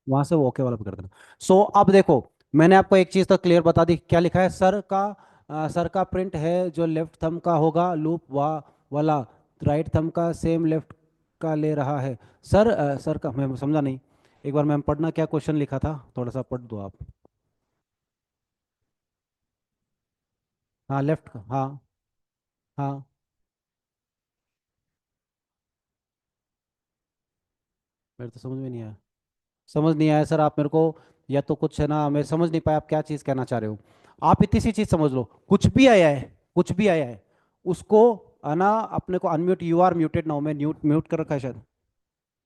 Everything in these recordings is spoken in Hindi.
वहां से वो ओके वाला पे कर देना। सो अब देखो, मैंने आपको एक चीज तो क्लियर बता दी, क्या लिखा है सर का। सर का प्रिंट है जो लेफ्ट थंब का होगा, लूप वाला राइट थंब का सेम लेफ्ट का ले रहा है। सर सर का मैं समझा नहीं, एक बार मैम पढ़ना, क्या क्वेश्चन लिखा था, थोड़ा सा पढ़ दो आप। हाँ लेफ्ट का, हाँ। हाँ मेरे तो समझ में नहीं आया। समझ नहीं आया सर, आप मेरे को, या तो कुछ है ना, मैं समझ नहीं पाया आप क्या चीज़ कहना चाह रहे हो। आप इतनी सी चीज़ समझ लो, कुछ भी आया है, कुछ भी आया है, उसको है ना, अपने को unmute, you are muted now, मैं म्यूट म्यूट कर रखा है शायद,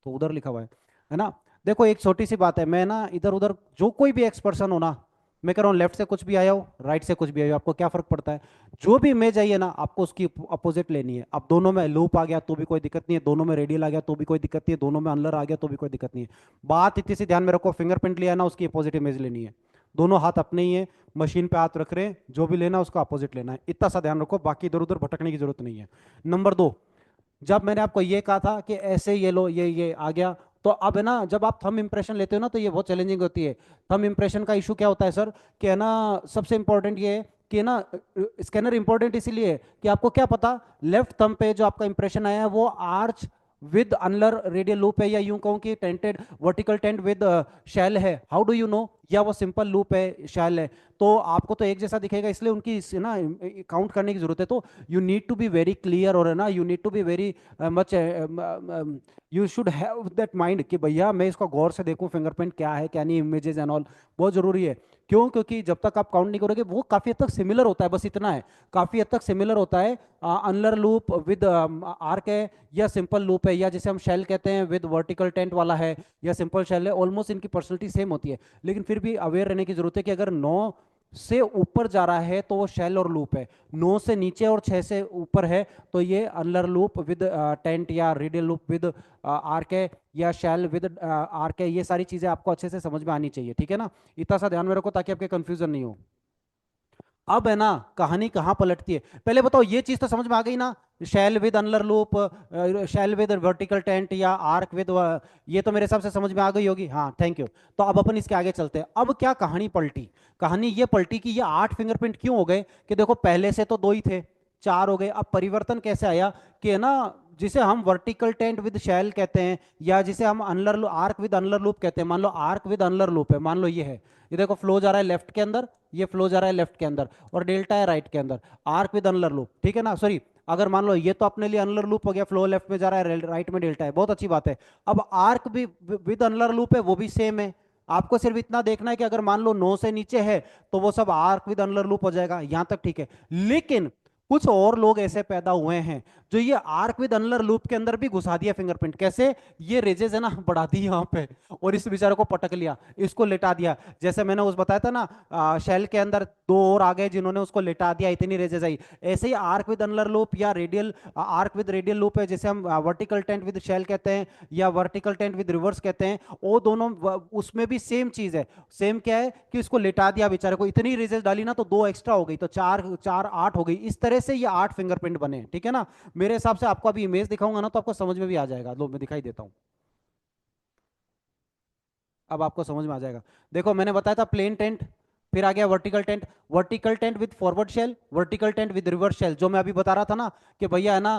तो उधर लिखा हुआ है ना। देखो एक छोटी सी बात है, मैं ना इधर उधर, जो कोई भी एक्स पर्सन हो ना, मैं कह रहा हूँ लेफ्ट से कुछ भी आया हो, राइट से कुछ भी आया हो, आपको क्या फर्क पड़ता है। जो भी इमेज आई है ना, आपको उसकी अपोजिट लेनी है। अब दोनों में लूप आ गया तो भी कोई दिक्कत नहीं है, दोनों में रेडियल आ गया तो भी कोई दिक्कत नहीं है, दोनों में अनलर आ गया तो भी कोई दिक्कत नहीं है। बात इतनी सी ध्यान में रखो, फिंगरप्रिंट लिया है ना, उसकी अपोजिट इमेज लेनी है। दोनों हाथ अपने ही है, मशीन पे हाथ रख रहे हैं, जो भी लेना है उसका अपोजिट लेना है, इतना सा ध्यान रखो, बाकी इधर उधर भटकने की जरूरत नहीं है। नंबर दो, जब मैंने आपको ये कहा था कि ऐसे ये लो, ये आ गया, तो अब है ना, जब आप थंब इंप्रेशन लेते हो ना, तो ये बहुत चैलेंजिंग होती है। थंब इंप्रेशन का इशू क्या होता है सर, कि है ना, सबसे इंपॉर्टेंट ये है कि ना, स्कैनर इंपॉर्टेंट इसीलिए है कि आपको क्या पता लेफ्ट थंब पे जो आपका इंप्रेशन आया है वो आर्च विद अनलर रेडियल लूप है, या यूं कहूं कि टेंटेड वर्टिकल टेंट विद शैल है, हाउ डू यू नो, या वो सिंपल लूप है, शैल है। तो आपको तो एक जैसा दिखेगा, इसलिए उनकी ना काउंट करने की जरूरत है। तो you need to be very clear, और है ना, you need to be very much, you should have that mind कि भैया मैं इसको गौर से देखूं, फिंगरप्रिंट क्या है क्या नहीं, इमेजेस एंड ऑल, बहुत जरूरी है। क्यों? क्योंकि जब तक आप काउंट नहीं करोगे, वो काफी हद तक सिमिलर होता है, बस इतना है, काफी हद तक सिमिलर होता है। अनलर लूप विद आर्क है, या सिंपल लूप है, या जिसे हम शेल कहते हैं विद वर्टिकल टेंट वाला है, या सिंपल शेल है, ऑलमोस्ट इनकी पर्सनलिटी सेम होती है। लेकिन फिर भी अवेयर रहने की जरूरत है कि अगर 9 से ऊपर जा रहा है तो वो शेल और लूप है, 9 से नीचे और 6 से ऊपर है तो ये अनलर लूप विद टेंट, या रेडियल लूप विद आर्क है, या शेल विद आर्क है। ये सारी चीजें आपको अच्छे से समझ में आनी चाहिए, ठीक है ना। इतना सा ध्यान में रखो ताकि आपके कंफ्यूजन नहीं हो। अब है ना, कहानी कहाँ पलटती है, पहले बताओ, ये चीज तो समझ में आ गई ना, shell with ulnar loop, shell with vertical tent, या आर्क विद, ये तो मेरे हिसाब से समझ में आ गई होगी, हाँ थैंक यू। तो अब अपन इसके आगे चलते हैं। अब क्या कहानी पलटी, कहानी ये पलटी कि ये 8 फिंगरप्रिंट क्यों हो गए, कि देखो पहले से तो 2 ही थे, 4 हो गए। अब परिवर्तन कैसे आया, कि है ना, जिसे हम वर्टिकल टेंट विद शैल कहते हैं, या जिसे हम अनलर आर्क विद अनलर लूप कहते हैं, मान लो आर्क विद अनलर लूप है, मान लो ये है, ये देखो फ्लो जा रहा है लेफ्ट के अंदर, ये फ्लो जा रहा है लेफ्ट के अंदर, और डेल्टा है राइट के अंदर, आर्क विद अनलर लूप, ठीक है ना। सॉरी, अगर मान लो ये तो अपने लिए अनलर लूप हो गया, फ्लो लेफ्ट में जा रहा है, राइट में डेल्टा है, बहुत अच्छी बात है। अब आर्क भी विद अनलर लूप है, वो भी सेम है। आपको सिर्फ इतना देखना है कि अगर मान लो 9 से नीचे है तो वो सब आर्क विद अनलर लूप हो जाएगा, यहां तक ठीक है। लेकिन कुछ और लोग ऐसे पैदा हुए हैं जो ये आर्क विद अनलर लूप के अंदर भी घुसा दिया फिंगरप्रिंट। कैसे? ये रेजेस है ना बढ़ा दी यहाँ पे, और इस बेचारे को पटक लिया, इसको लेटा दिया। जैसे मैंने उस बताया था ना, शेल के अंदर 2 और आ गए जिन्होंने उसको लेटा दिया, इतनी रेजेस आई। ऐसे ही आर्क विद अनलर लूप, या radial arc with radial loop है, जिसे हम वर्टिकल टेंट विद शेल कहते हैं, या वर्टिकल टेंट विद रिवर्स कहते हैं, वो दोनों उसमें भी सेम चीज है। सेम क्या है कि इसको लेटा दिया बेचारे को, इतनी रेजेस डाली ना तो 2 एक्स्ट्रा हो गई, तो 4 4 8 हो गई। इस तरह से ये 8 फिंगरप्रिंट बने, ठीक है ना। मेरे हिसाब से आपको अभी इमेज दिखाऊंगा ना तो आपको समझ में भी आ जाएगा, लो मैं दिखाई देता हूं, अब आपको समझ में आ जाएगा। देखो मैंने बताया था प्लेन टेंट, फिर आ गया vertical tent, vertical tent with forward shell, vertical tent with reverse shell, जो मैं अभी बता रहा था ना कि भैया है ना,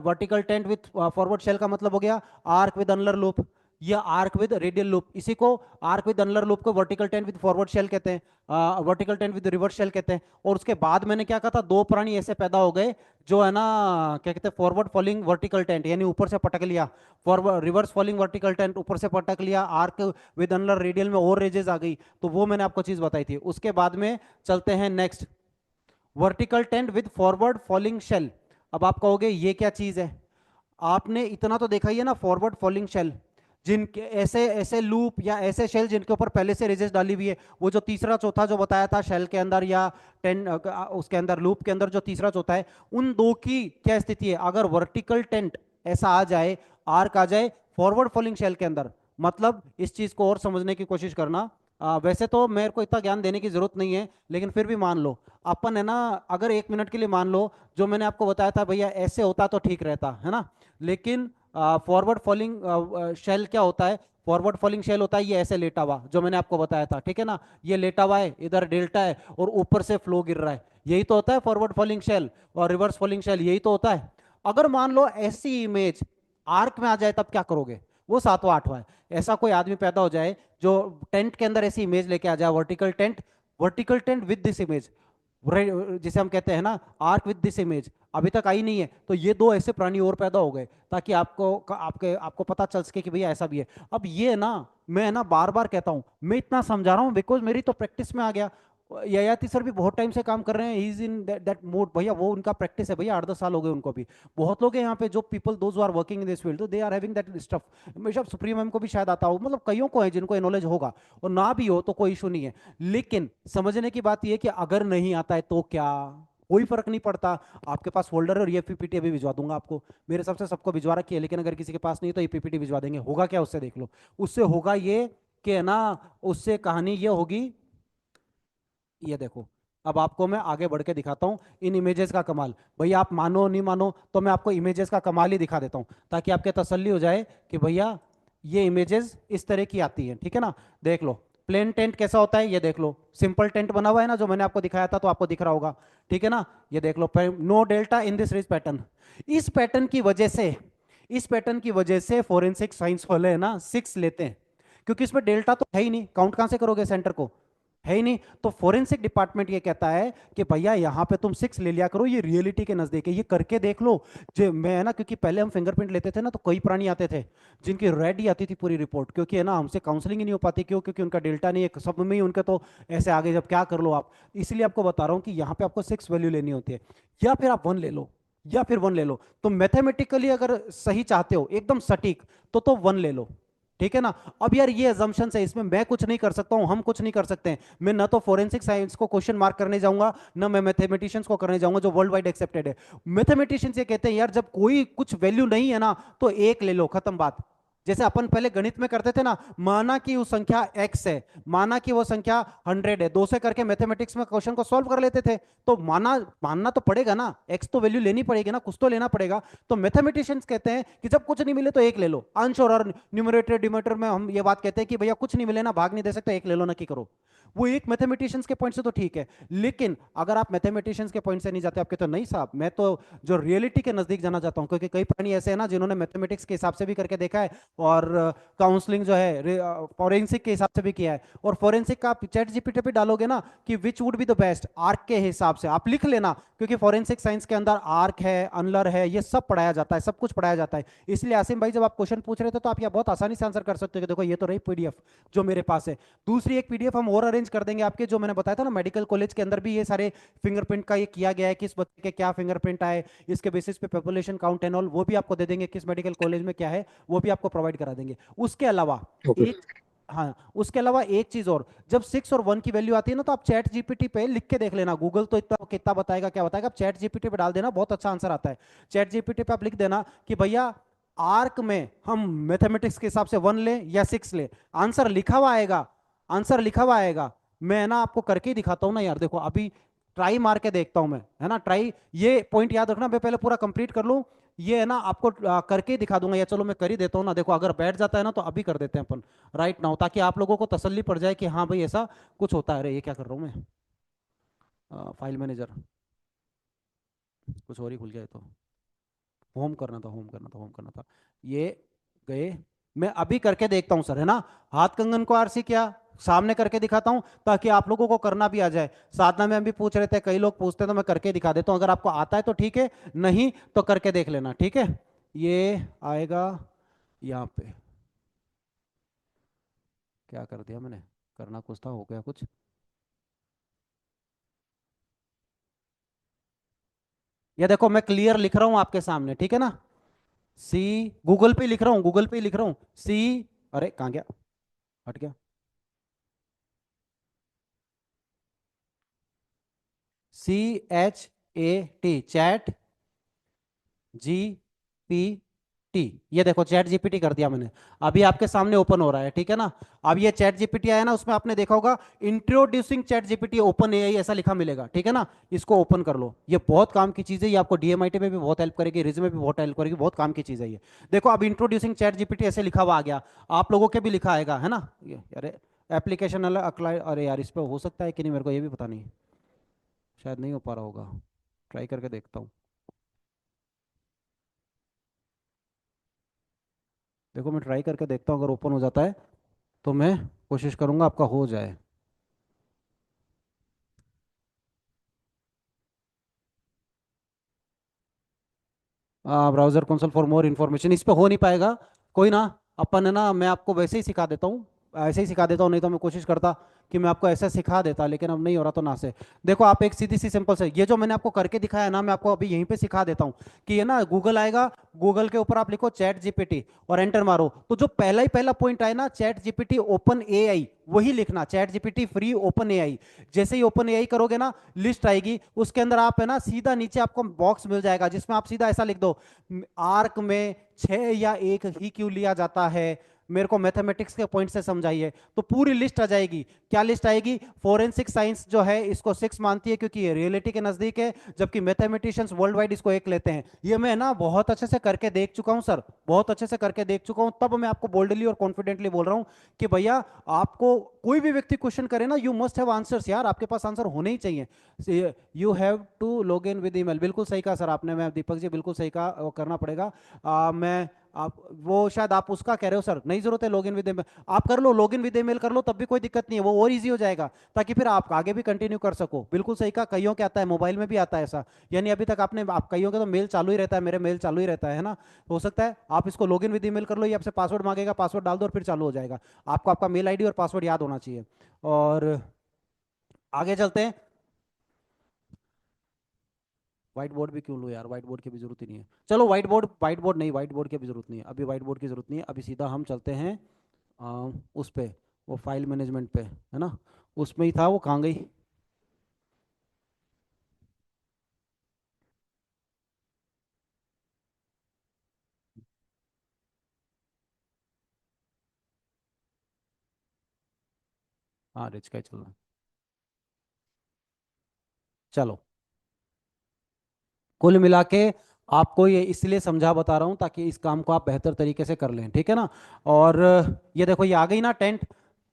vertical tent with forward shell का मतलब हो गया आर्क विद अनलर लूप, या आर्क विद रेडियल लूप, इसी को आर्क विद अनलर लूप को vertical tent with forward shell कहते हैं, vertical tent with reverse shell कहते हैं। और उसके बाद मैंने क्या कहा था, 2 प्राणी ऐसे पैदा हो गए जो है ना, क्या कहते हैं, फॉरवर्ड फॉलिंग वर्टिकल टेंट, यानी ऊपर से पटक लिया, forward reverse falling vertical tent ऊपर से पटक लिया, आर्क विद अनलर रेडियल में और रेजेस आ गई। तो वो मैंने आपको चीज बताई थी। उसके बाद में चलते हैं next, vertical tent with forward falling shell. अब आप कहोगे ये क्या चीज है, आपने इतना तो देखा ही है ना, फॉरवर्ड फॉलिंग शेल, जिनके ऐसे ऐसे लूप या ऐसे शेल जिनके ऊपर पहले से रेजेस डाली हुई है, वो जो तीसरा चौथा जो बताया था शेल के अंदर, या टेन उसके अंदर लूप के अंदर जो तीसरा चौथा है, उन दो की क्या स्थिति है, अगर वर्टिकल टेंट ऐसा आ जाए, आर्क आ जाए फॉरवर्ड फॉलिंग शेल के अंदर, मतलब इस चीज को और समझने की कोशिश करना। वैसे तो मेरे को इतना ज्ञान देने की जरूरत नहीं है, लेकिन फिर भी मान लो, अपन है ना, अगर 1 मिनट के लिए मान लो, जो मैंने आपको बताया था भैया ऐसे होता तो ठीक रहता है ना, लेकिन फॉरवर्ड फॉलिंग शेल क्या होता है? फॉरवर्ड फॉलिंग शेल होता है ये ऐसे लेटा हुआ, जो मैंने आपको बताया था, ठीक है ना? ये लेटा हुआ है, इधर डेल्टा है और ऊपर से फ्लो गिर रहा है, यही तो होता है फॉरवर्ड फॉलिंग शेल। और रिवर्स फॉलिंग शेल यही तो होता है। अगर मान लो ऐसी इमेज आर्क में आ जाए तब क्या करोगे? वो सातवां आठवां है। ऐसा कोई आदमी पैदा हो जाए जो टेंट के अंदर ऐसी इमेज लेके आ जाए, vertical tent, vertical tent with this image, जिसे हम कहते हैं ना आर्क विद दिस इमेज, अभी तक आई नहीं है, तो ये दो ऐसे प्राणी और पैदा हो गए ताकि आपको पता चल सके कि भैया ऐसा भी है। अब ये ना, मैं ना बार बार कहता हूं, मैं इतना समझा रहा हूं बिकॉज मेरी तो प्रैक्टिस में आ गया। ययाति सर भी बहुत टाइम से काम कर रहे हैं, he is in that mode भैया, वो उनका प्रैक्टिस है भैया, 8-10 साल हो गए उनको भी। बहुत लोग हैं यहाँ पे जो people those are working in this field, तो they are having that stuff. हमेशा सुप्रीम मैम को भी शायद आता हो, मतलब कईयों को है जिनको नॉलेज होगा, और ना भी हो तो कोई इशू नहीं है। लेकिन समझने की बात यह कि अगर नहीं आता है तो क्या, कोई फर्क नहीं पड़ता। आपके पास फोल्डर है और ये पीपीटी अभी भिजवा दूंगा आपको, मेरे हिसाब से सबको भिजवा रखी है, लेकिन अगर किसी के पास नहीं तो ये पीपीटी भिजवा देंगे। होगा क्या उससे, देख लो। उससे होगा ये कि है ना, उससे कहानी ये होगी, ये देखो। अब आपको मैं आगे बढ़ के दिखाता हूं इन इमेजेस का कमाल। भैया आप मानो नहीं मानो तो मैं आपको इमेजेस का कमाल ही दिखा देता हूं, ताकि आपके तसल्ली हो जाए कि भैया ये इमेजेस इस तरह की आती हैं, ठीक है ना? देख लो प्लेन टेंट कैसा होता है, ये देख लो सिंपल टेंट बना हुआ है ना, जो मैंने आपको दिखाया था, तो आपको दिख रहा होगा, ठीक है ना? ये देख लो, no delta in this ridge pattern. इस पैटर्न की वजह से, इस पैटर्न की वजह से फोरेंसिक साइंस वाले है ना 6 लेते हैं, क्योंकि इसमें डेल्टा तो है ही नहीं, काउंट कहां से करोगे सेंटर को, है ही नहीं। तो फोरेंसिक डिपार्टमेंट ये कहता है कि भैया यहां पे तुम 6 ले लिया करो, ये रियलिटी के नजदीक है, ये करके देख लो। जो मैं है ना, क्योंकि पहले हम फिंगरप्रिंट लेते थे ना, तो कई प्राणी आते थे जिनकी रेड ही आती थी पूरी रिपोर्ट, क्योंकि है ना हमसे काउंसलिंग ही नहीं हो पाती, क्यों? क्योंकि उनका डेल्टा नहीं है, सब में ही उनके तो ऐसे आगे, जब क्या कर लो आप। इसलिए आपको बता रहा हूं कि यहां पे आपको 6 वैल्यू लेनी होती है, या फिर आप 1 ले लो, या फिर 1 ले लो। तो मैथमेटिकली अगर सही चाहते हो एकदम सटीक, तो 1 ले लो, ठीक है ना? अब यार ये अजम्पशन है, इसमें मैं कुछ नहीं कर सकता हूं, हम कुछ नहीं कर सकते हैं। मैं ना तो फोरेंसिक साइंस को क्वेश्चन मार्क करने जाऊंगा, ना मैं मैथमेटिशियंस को करने जाऊंगा, जो वर्ल्ड वाइड एक्सेप्टेड है। मैथमेटिशियंस ये कहते हैं यार जब कोई कुछ वैल्यू नहीं है ना, तो 1 ले लो, खत्म बात। जैसे अपन पहले गणित में करते थे ना, माना कि वो संख्या x है, माना कि वो संख्या 100 है, 2 से करके मैथमेटिक्स में क्वेश्चन को सॉल्व कर लेते थे। तो मानना तो पड़ेगा ना, x तो वैल्यू लेनी पड़ेगी ना, कुछ तो लेना पड़ेगा। तो मैथमेटिशियंस कहते हैं कि जब कुछ नहीं मिले तो 1 ले लो, अंश और न्यूमरेटर डिनोमिनेटर में हम ये बात कहते हैं कि भैया कुछ नहीं मिले ना, भाग नहीं दे सकते, 1 ले लो ना, की करो। वो एक मैथमेटिशियंस के पॉइंट से तो ठीक है, लेकिन अगर आप मैथमेटिशियंस के पॉइंट से नहीं जाते, आपके तो नहीं साहब, मैं तो जो रियलिटी के नजदीक जाना चाहता हूं, क्योंकि कई प्राणी ऐसे हैं ना जिन्होंने मैथमेटिक्स के हिसाब से भी करके देखा है, और काउंसलिंग जो है फॉरेंसिक के हिसाब से भी किया है। और फॉरेंसिक का आप चैट जीपीटी पे डालोगे ना कि which would be the best arc के हिसाब से, आप लिख लेना, क्योंकि फॉरेंसिक साइंस के अंदर आर्क है, अनलर है, ये सब पढ़ाया जाता है, सब कुछ पढ़ाया जाता है। इसलिए आसिम भाई जब आप क्वेश्चन पूछ रहे थे तो आप यह बहुत आसानी से आंसर कर सकते हो कि देखो ये तो रही पीडीएफ जो मेरे पास है। दूसरी एक पीडीएफ हम और अरेंज कर देंगे आपके, जो मैंने बताया था ना मेडिकल कॉलेज के अंदर भी ये सारे फिंगरप्रिंट का ये किया गया है, किस बच्चे के क्या फिंगरप्रिंट आए, इसके बेसिस पे पॉपुलेशन काउंट एंड ऑल, वो भी आपको दे देंगे, किस मेडिकल कॉलेज में क्या है वो भी आपको प्रोवाइड करा देंगे। उसके अलावा ओके। एक, हाँ उसके अलावा एक चीज और, जब 6 और 1 की वैल्यू आती है ना, तो आप चैट जीपीटी पे लिख के देख लेना, गूगल तो इतना कितना बताएगा, क्या बताएगा, आप चैट जीपीटी पे डाल देना, बहुत अच्छा आंसर आता है। चैट जीपीटी पे आप लिख देना कि भैया आर्क में हम मैथमेटिक्स के हिसाब से 1 ले या 6 ले, आंसर लिखा हुआ आएगा, आंसर लिखा हुआ आएगा। मैं ना आपको करके ही दिखाता हूं ना यार, देखो अभी ट्राई मार के देखता हूं मैं, है ना, ट्राई, ये पॉइंट याद रखना, मैं पहले पूरा कंप्लीट कर लूं, ये है ना आपको करके ही दिखा दूंगा, या चलो मैं कर ही देता हूं ना, देखो अगर बैठ जाता है ना तो अभी कर देते हैं अपन राइट नाउ, ताकि आप लोगों को तसल्ली पड़ जाए कि हाँ भाई ऐसा कुछ होता है। अरे ये क्या कर रहा हूँ मैं, फाइल मैनेजर, कुछ और ही खुल गया है, तो होम करना था, होम करना था, होम करना था, ये गए। मैं अभी करके देखता हूं सर, है ना, हाथ कंगन को आरसी किया, सामने करके दिखाता हूं ताकि आप लोगों को करना भी आ जाए। साधना में हम भी पूछ रहे थे, कई लोग पूछते हैं, तो मैं करके दिखा देता हूं, अगर आपको आता है तो ठीक है, नहीं तो करके देख लेना, ठीक है? ये आएगा यहाँ पे, क्या कर दिया मैंने, करना कुछ था, हो गया कुछ। ये देखो मैं क्लियर लिख रहा हूं आपके सामने, ठीक है ना? सी, गूगल पे लिख रहा हूँ, गूगल पे लिख रहा हूँ सी, अरे कहाँ गया, हट गया, CHAT, चैट जी पी ये देखो चैट जीपीटी कर दिया मैंने, अभी आपके सामने ओपन हो रहा है, ठीक है ना। अब ये चैट जीपीटी आया ना, उसमें आपने देखा होगा introducing chat GPT open AI ऐसा लिखा मिलेगा, ठीक है ना। इसको ओपन कर लो, ये बहुत काम की चीज है, ये आपको डीएमआईटी में भी बहुत हेल्प करेगी, रिज्यूमे में भी बहुत हेल्प करेगी, बहुत काम की चीज है ये। देखो अब इंट्रोड्यूसिंग चैट जीपीटी ऐसे लिखा हुआ आ गया, आप लोगों के भी लिखा आएगा, है ना। अरे एप्लीकेशन अरे यार इस पे हो सकता है कि नहीं, मेरे को ये भी पता नहीं, शायद नहीं हो पा रहा होगा, ट्राई करके देखता हूँ। देखो मैं ट्राई करके देखता हूँ, अगर ओपन हो जाता है तो मैं कोशिश करूंगा आपका हो जाए। Browser console for more information, इस पे हो नहीं पाएगा, कोई ना। अपन है ना, मैं आपको वैसे ही सिखा देता हूँ, ऐसे ही सिखा देता हूँ, नहीं तो मैं कोशिश करता कि मैं आपको ऐसा सिखा देता, लेकिन अब नहीं हो रहा तो ना से। देखो आप एक सीधी सी सिंपल से, ये जो मैंने आपको करके दिखाया ना, मैं आपको अभी यहीं पे सिखा देता हूँ कि ये ना गूगल आएगा, गूगल के ऊपर आप लिखो चैट जीपीटी और एंटर मारो, तो जो पहला ही पहला पॉइंट आए ना चैट जीपीटी ओपन एआई, वही लिखना, chat GPT free open AI. जैसे ही ओपन एआई करोगे ना, लिस्ट आएगी, उसके अंदर आप है ना सीधा नीचे आपको बॉक्स मिल जाएगा, जिसमें आप सीधा ऐसा लिख दो, आर्क में 6 या 1 ही क्यों लिया जाता है, मेरे को मैथमेटिक्स के पॉइंट से समझाइए, तो पूरी लिस्ट आ जाएगी। क्या लिस्ट आएगी? फोरेंसिक साइंस जो है इसको 6 मानती है क्योंकि ये रियलिटी के नजदीक है, जबकि मैथमेटिशियंस वर्ल्ड वाइड इसको 1 लेते हैं। ये मैं ना बहुत अच्छे से करके देख चुका हूं सर, बहुत अच्छे से करके देख चुका हूं, तब मैं आपको बोल्डली और कॉन्फिडेंटली बोल रहा हूं कि भैया आपको कोई भी व्यक्ति क्वेश्चन करे ना, यू मस्ट हैव आंसर्स यार, आपके पास आंसर होने ही चाहिए। You have to log in with email, बिल्कुल सही कहा सर आपने, मैं दीपक जी बिल्कुल सही कहा, वो करना पड़ेगा। मैं आप वो शायद आप उसका कह रहे हो सर, नहीं जरूरत है लॉगिन विद ईमेल, आप कर लो लॉगिन विद ईमेल कर लो, तब भी कोई दिक्कत नहीं है, वो और इजी हो जाएगा, ताकि फिर आप आगे भी कंटिन्यू कर सको। बिल्कुल सही कहा, कईयों के आता है, मोबाइल में भी आता है ऐसा, यानी अभी तक आपने, आप कईयों के तो मेल चालू ही रहता है, मेरे मेल चालू ही रहता है ना, तो हो सकता है आप इसको लॉगिन विद ईमेल कर लो, ये आपसे पासवर्ड मांगेगा, पासवर्ड डाल दो और फिर चालू हो जाएगा। आपको आपका मेल आईडी और पासवर्ड याद होना चाहिए। और आगे चलते हैं। व्हाइट बोर्ड भी क्यों लो यार, व्हाइट बोर्ड की भी जरूरत ही नहीं है, चलो व्हाइट बोर्ड नहीं, व्हाइट बोर्ड की भी जरूरत नहीं है, अभी व्हाइट बोर्ड की जरूरत नहीं है, अभी सीधा हम चलते हैं उस पे, वो फाइल मैनेजमेंट पे, है ना, उसमें ही था, वो कहाँ गई। हाँ रिच का ही चल रहा है। चलो, कुल मिला के आपको ये इसलिए समझा बता रहा हूं ताकि इस काम को आप बेहतर तरीके से कर लें, ठीक है ना। और ये देखो ये आ गई ना टेंट,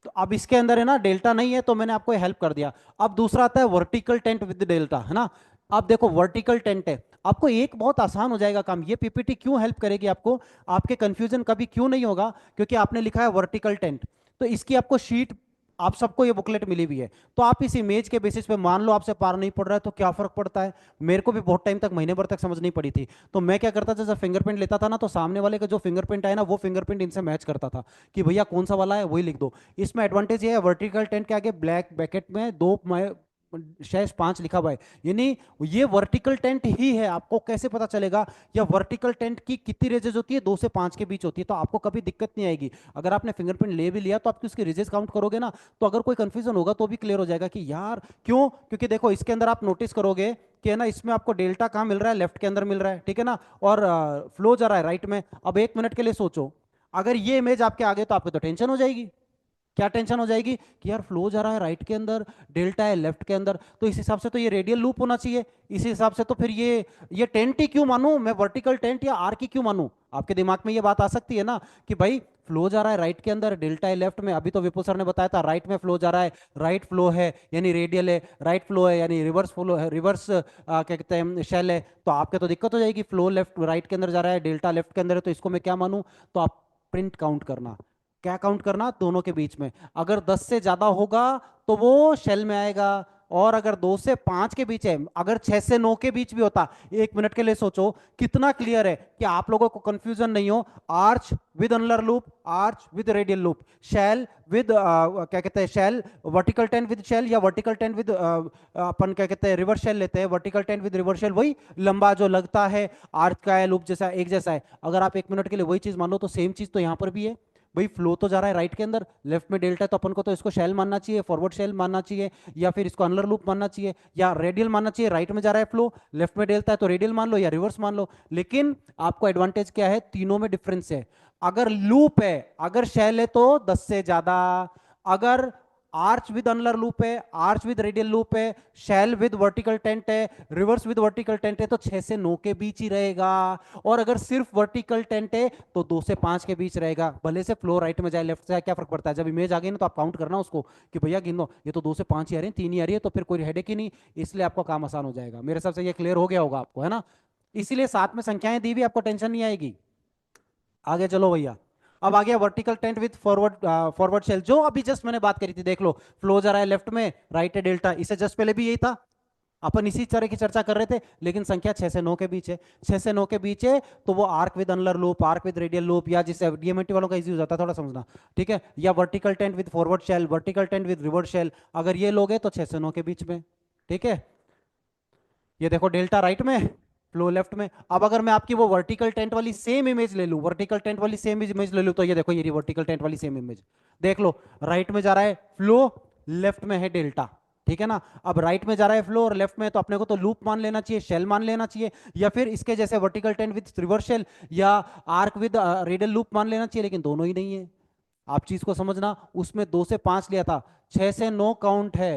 तो अब इसके अंदर है ना डेल्टा नहीं है, तो मैंने आपको हेल्प कर दिया। अब दूसरा आता है वर्टिकल टेंट विद डेल्टा, है ना। अब देखो वर्टिकल टेंट है, आपको एक बहुत आसान हो जाएगा काम, ये पीपीटी क्यों हेल्प करेगी आपको, आपके कंफ्यूजन कभी क्यों नहीं होगा, क्योंकि आपने लिखा है वर्टिकल टेंट, तो इसकी आपको शीट, आप सबको ये बुकलेट मिली हुई है, तो आप इस इमेज के बेसिस पे मान लो आपसे पार नहीं पड़ रहा है तो क्या फर्क पड़ता है। मेरे को भी बहुत टाइम तक, महीने भर तक समझ नहीं पड़ी थी, तो मैं क्या करता था, जब फिंगरप्रिंट लेता था ना, तो सामने वाले का जो फिंगरप्रिंट है ना, वो फिंगरप्रिंट इनसे मैच करता था कि भैया कौन सा वाला है वही लिख दो। इसमें एडवांटेज ये है, वर्टिकल टेंट के आगे ब्लैक ब्रैकेट में 2/5 लिखा हुआ है, यानी ये वर्टिकल टेंट ही है। आपको कैसे पता चलेगा, या वर्टिकल टेंट की कितनी रेंजेस होती है, 2 से 5 के बीच होती है, तो आपको कभी दिक्कत नहीं आएगी। अगर आपने फिंगरप्रिंट ले भी लिया तो आप उसकी रेंजेस काउंट करोगे ना, तो अगर कोई कंफ्यूजन होगा तो भी क्लियर हो जाएगा कि यार क्यों, क्योंकि देखो इसके अंदर आप नोटिस करोगे कि है ना, इसमें आपको डेल्टा कहाँ मिल रहा है, लेफ्ट के अंदर मिल रहा है, ठीक है ना, और फ्लो जा रहा है राइट में। अब 1 मिनट के लिए सोचो, अगर ये इमेज आपके आगे, तो आपको तो टेंशन हो जाएगी। क्या टेंशन हो जाएगी कि यार फ्लो जा रहा है राइट के अंदर, डेल्टा है लेफ्ट के अंदर, तो इस हिसाब से तो ये रेडियल लूप होना चाहिए, इस हिसाब से तो फिर ये टेंट ही क्यों मानूं मैं, वर्टिकल टेंट या आर की क्यों मानूं। आपके दिमाग में ये बात आ सकती है ना कि भाई फ्लो जा रहा है राइट के अंदर, डेल्टा है लेफ्ट में, अभी तो विपुल सर ने बताया था राइट में फ्लो जा रहा है, राइट फ्लो है यानी रेडियल है, राइट फ्लो है यानी रिवर्स फ्लो है, रिवर्स क्या कहते हैं शेल है, तो आपके तो दिक्कत हो जाएगी, फ्लो लेफ्ट राइट के अंदर जा रहा है, डेल्टा लेफ्ट के अंदर है, तो इसको मैं क्या मानूं। तो आप प्रिंट काउंट करना, क्या काउंट करना, दोनों के बीच में, अगर 10 से ज्यादा होगा तो वो शेल में आएगा, और अगर 2 से 5 के बीच है, अगर 6 से 9 के बीच भी होता, 1 मिनट के लिए सोचो कितना क्लियर है कि आप लोगों को कंफ्यूजन नहीं हो। Arch with ulnar loop, arch with radial loop, shell with क्या कहते हैं shell, vertical tent with shell, या वर्टिकल टेंट विद अपन क्या कहते हैं रिवर्स शेल लेते हैं, vertical tent with reverse shell, वही लंबा जो लगता है आर्च का है, लूप जैसा एक जैसा है। अगर आप 1 मिनट के लिए वही चीज मान लो, तो सेम चीज तो यहां पर भी है, भाई फ्लो तो जा रहा है राइट के अंदर, लेफ्ट में डेल्टा है, तो अपन को तो इसको शेल मानना चाहिए, फॉरवर्ड शेल मानना चाहिए, या फिर इसको अनलर लूप मानना चाहिए, या रेडियल मानना चाहिए। राइट में जा रहा है फ्लो, लेफ्ट में डेल्टा है, तो रेडियल मान लो या रिवर्स मान लो। लेकिन आपको एडवांटेज क्या है, तीनों में डिफरेंस है। अगर लूप है, अगर शेल है तो 10 से ज्यादा, अगर आर्च विद अनलर लूप है, आर्च विद रेडियल लूप है, शेल विद वर्टिकल टेंट है, रिवर्स विद वर्टिकल टेंट है, तो 6 से 9 के बीच ही रहेगा। और अगर सिर्फ वर्टिकल टेंट है तो 2 से 5 के बीच रहेगा। भले से फ्लो राइट में जाए लेफ्ट से जाए, क्या फर्क पड़ता है, जब इमेज आ गई ना तो आप काउंट करना उसको कि भैया गिन लो, ये तो 2 से 5 ही आ रही है, 3 ही आ रही है, तो फिर कोई हेडेक ही नहीं। इसलिए आपका काम आसान हो जाएगा। मेरे हिसाब से ये क्लियर हो गया होगा आपको, है ना। इसीलिए साथ में संख्याएं दी भी, आपको टेंशन नहीं आएगी। आगे चलो भैया। अब आ गया vertical tent with forward forward shell, जो अभी जस्ट मैंने बात करी थी। देख लो, फ्लो जा रहा है लेफ्ट में, राइट है डेल्टा, इससे जस्ट पहले भी यही था, अपन इसी तरह की चर्चा कर रहे थे। लेकिन संख्या 6 से 9 के बीच है, 6 से 9 के बीच है, तो वो arch with ulnar loop, arch with radial loop, या जिससे डीएमटी वालों का इजी हो जाता है थोड़ा समझना, ठीक है, या vertical tent with forward shell, vertical tent with reverse shell, अगर ये लोग हैं तो 6 से 9 के बीच में, ठीक है। ये देखो डेल्टा राइट में, फ्लो लेफ्ट में। अब अगर मैं आपकी वो वर्टिकल टेंट वाली सेम इमेज ले लूं, वर्टिकल टेंट वाली सेम इमेज ले लूं, तो ये देखो, ये वर्टिकल टेंट वाली सेम इमेज देख लो। राइट में जा रहा है फ्लो, लेफ्ट में है डेल्टा, ठीक है ना। अब राइट में जा रहा है फ्लो और लेफ्ट में, तो अपने को तो लूप मान लेना चाहिए, शेल मान लेना चाहिए, या फिर इसके जैसे vertical tent with reverse shell या आर्क विद रेडियल लूप मान लेना चाहिए, लेकिन दोनों ही नहीं है। आप चीज को समझना, उसमें 2 से 5 लिया था, 6 से 9 काउंट है।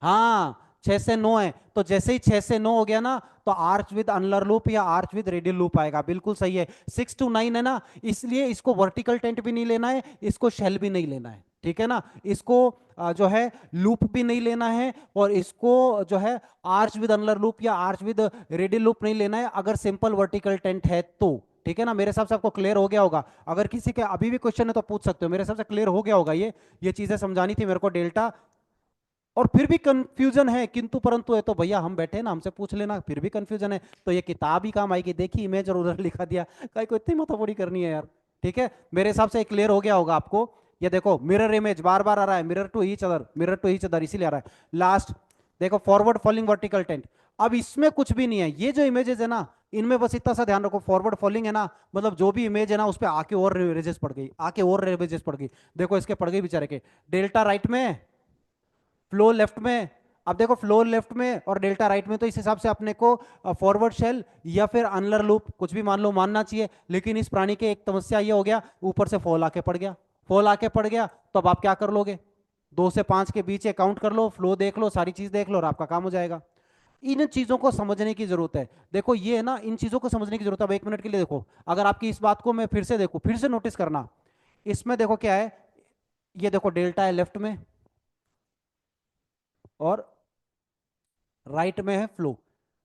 हाँ, 6 से 9 है, तो जैसे ही 6 से 9 हो गया ना, तो आर्च विद अनलर लूप या आर्च विद रेडियल लूप आएगा। बिल्कुल सही है। 6 to 9 है ना, इसलिए इसको वर्टिकल टेंट भी नहीं लेना है, इसको शेल भी नहीं लेना है, ठीक है ना। इसको जो है लूप भी नहीं लेना है, और इसको जो है आर्च विद अनलर लूप या आर्च विद रेडियल लूप नहीं लेना है, अगर सिंपल वर्टिकल टेंट है तो, ठीक है ना। मेरे हिसाब से आपको क्लियर हो गया होगा। अगर किसी के अभी भी क्वेश्चन है तो पूछ सकते हो, मेरे हिसाब से क्लियर हो गया होगा। ये चीजें समझानी थी मेरे को, डेल्टा। और फिर भी कंफ्यूजन है, किंतु परंतु है, तो भैया हम बैठे ना, हमसे पूछ लेना। फिर भी कंफ्यूजन है तो ये किताब ही काम आएगी। देखी इमेज और उधर लिखा दिया, कहीं को इतनी माथापड़ी करनी है यार, ठीक है। मेरे हिसाब से क्लियर हो गया होगा आपको। ये देखो, मिरर इमेज बार बार आ रहा है, mirror to each other, mirror to each other, इसीलिए आ रहा है। लास्ट देखो, फॉरवर्ड फॉलिंग वर्टिकल टेंट। अब इसमें कुछ भी नहीं है, ये जो इमेजेस है ना, इनमें बस इतना सा ध्यान रखो, फॉरवर्ड फॉलिंग है ना, मतलब जो भी इमेज है ना, उस पर आके और रेजेस पड़ गई, आके और रेजेस पड़ गई। देखो इसके पड़ गई बेचारे के, डेल्टा राइट में, फ्लो लेफ्ट में। अब देखो, फ्लो लेफ्ट में और डेल्टा राइट में, तो इस हिसाब से अपने को फॉरवर्ड शेल या फिर अनलर लूप कुछ भी मान लो, मानना चाहिए। लेकिन इस प्राणी के एक समस्या ये हो गया, ऊपर से फॉल आके पड़ गया, फॉल आके पड़ गया, तो अब आप क्या कर लोगे, 2 से 5 के बीच काउंट कर लो, फ्लो देख लो, सारी चीज देख लो, और आपका काम हो जाएगा। इन चीजों को समझने की जरूरत है। देखो ये है ना, इन चीजों को समझने की जरूरत है। अब 1 मिनट के लिए देखो, अगर आपकी इस बात को मैं फिर से देखो, फिर से नोटिस करना, इसमें देखो क्या है, ये देखो डेल्टा है लेफ्ट में, और राइट में है फ्लो।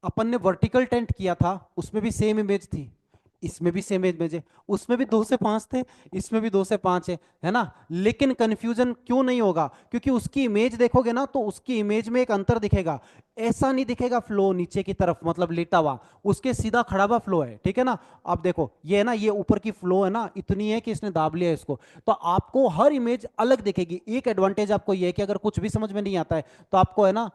अपन ने वर्टिकल टेंट किया था, उसमें भी सेम इमेज थी, इसमें भी सेम इमेज है, उसमें भी 2 से 5 थे, इसमें भी 2 से 5 है ना। लेकिन कंफ्यूजन क्यों नहीं होगा, क्योंकि उसकी इमेज देखोगे ना, तो उसकी इमेज में एक अंतर दिखेगा। ऐसा नहीं दिखेगा फ्लो नीचे की तरफ, मतलब लेटा हुआ, उसके सीधा खड़ा हुआ फ्लो है, ठीक है ना। अब देखो ये है ना, ये ऊपर की फ्लो है ना, इतनी है कि इसने दाब लिया इसको, तो आपको हर इमेज अलग दिखेगी। एक एडवांटेज आपको ये है कि अगर कुछ भी समझ में नहीं आता है, तो आपको है ना,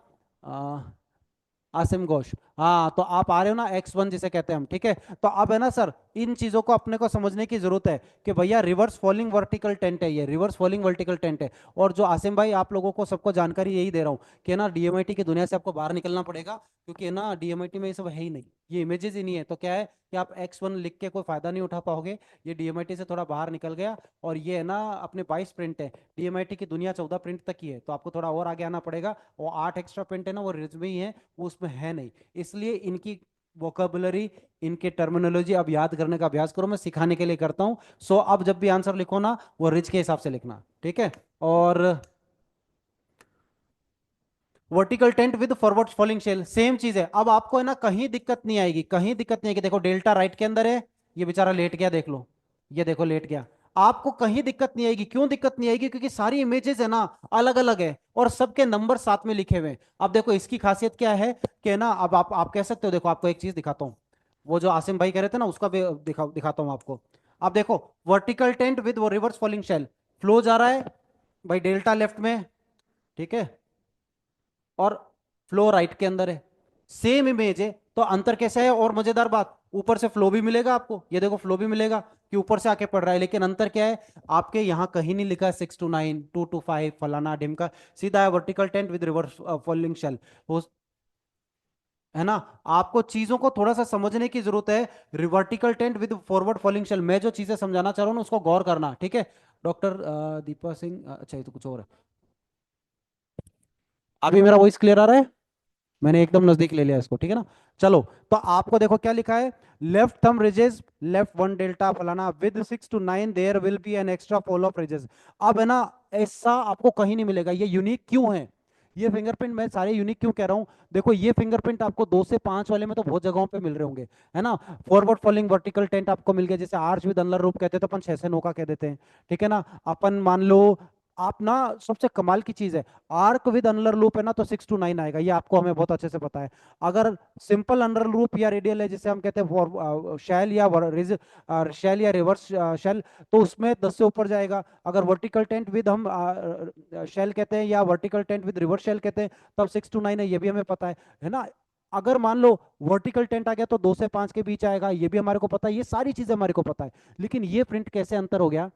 आसिम घोष, हाँ, तो आप आ रहे हो ना, X1 जिसे कहते हैं हम, ठीक है। तो अब है ना सर, इन चीजों को अपने को समझने की जरूरत है कि भैया रिवर्स फॉलिंग वर्टिकल टेंट है, ये रिवर्स फॉलिंग वर्टिकल टेंट है। और जो आसिम भाई, आप लोगों को सबको जानकारी यही दे रहा हूँ कि ना, डीएमआईटी की दुनिया से आपको बाहर निकलना पड़ेगा, क्योंकि ना डीएमआईटी में ये सब है ही नहीं, ये इमेजेस ही नहीं है। तो क्या है कि आप X1 लिख के कोई फायदा नहीं उठा पाओगे। ये डीएमआईटी से थोड़ा बाहर निकल गया, और ये है ना, अपने 22 प्रिंट है, डीएमआईटी की दुनिया 14 प्रिंट तक की है, तो आपको थोड़ा और आगे आना पड़ेगा। वो 8 एक्स्ट्रा प्रिंट है ना, वो रिज्म ही है, वो उसमें है नहीं। इसलिए इनकी वोकेबुलरी, इनके टर्मिनोलॉजी अब याद करने का अभ्यास करो, मैं सिखाने के लिए करता हूं। सो अब जब भी आंसर लिखो ना, वो रिज के हिसाब से लिखना, ठीक है। और vertical tent with forward falling shell, same चीज है। अब आपको है ना, कहीं दिक्कत नहीं आएगी, कहीं दिक्कत नहीं आएगी। देखो डेल्टा राइट के अंदर है, ये बेचारा लेट गया, देख लो, ये देखो लेट गया। आपको कहीं दिक्कत नहीं आएगी। क्यों दिक्कत नहीं आएगी, क्योंकि सारी इमेजेस है ना, अलग अलग है, और सबके नंबर साथ में लिखे हुए हैं। अब देखो इसकी खासियत क्या है कि ना, अब आप कह सकते हो, देखो आपको एक चीज दिखाता हूं, वो जो आसिम भाई कह रहे थे ना, उसका भी दिखाता हूं आपको। अब देखो, वर्टिकल टेंट विद वो रिवर्स फॉलिंग शेल, फ्लो जा रहा है भाई डेल्टा लेफ्ट में, ठीक है, और फ्लो राइट के अंदर है, सेम इमेज है, तो अंतर कैसे है? और मजेदार बात, ऊपर से फ्लो भी मिलेगा आपको, ये देखो फ्लो भी मिलेगा कि ऊपर से आके पड़ रहा है, लेकिन अंतर क्या है? आपके यहाँ कहीं नहीं लिखा 6 to 9, 2 to 5 फलाना ढिमका, सीधा है vertical tent with reverse falling shell, है ना? आपको चीजों को थोड़ा सा समझने की जरूरत है। Vertical tent with forward falling shell, मैं जो चीजें समझाना चाह रहा हूँ ना उसको गौर करना, ठीक है? डॉक्टर दीपा सिंह, अच्छा ये तो कुछ और है। अभी मेरा वॉइस क्लियर आ रहा है? मैंने एकदम नजदीक ले लिया इसको, ठीक है ना? चलो, तो आपको देखो क्या लिखा है, left thumb ridges, left one delta फलाना, with 6 to 9 there will be an extra fall of ridges. अब है ना, ऐसा आपको कहीं नहीं मिलेगा। ये यूनिक क्यों है? ये फिंगरप्रिंट मैं सारे यूनिक क्यों कह रहा हूं? देखो ये फिंगरप्रिंट आपको 2 से 5 वाले में तो बहुत जगहों पे मिल रहे होंगे, है ना? फॉरवर्ड फॉलिंग वर्टिकल टेंट आपको मिल गया, जैसे आर्च विद अनलर रूप कहते हैं तो अपन 6 से 9 का कह देते हैं, ठीक है ना? अपन मान लो, आप ना, सबसे कमाल की चीज है, आर्क विद अनलर लूप है ना तो 6 to 9 आएगा, ये आपको हमें बहुत अच्छे से पता है। अगर सिंपल अनलर लूप या रेडियल है, जिसे हम कहते हैं शैल या शैल या रिवर्स शैल, तो उसमें 10 से ऊपर जाएगा। अगर वर्टिकल टेंट विद हम शैल कहते हैं या वर्टिकल टेंट विद रिवर्स शैल कहते हैं, तब 6 to 9 है, ये भी हमें पता है ना? अगर मान लो वर्टिकल टेंट आ गया तो 2 से 5 के बीच आएगा, ये भी हमारे को पता है, ये सारी चीजें हमारे को पता है। लेकिन ये प्रिंट कैसे अंतर हो गया?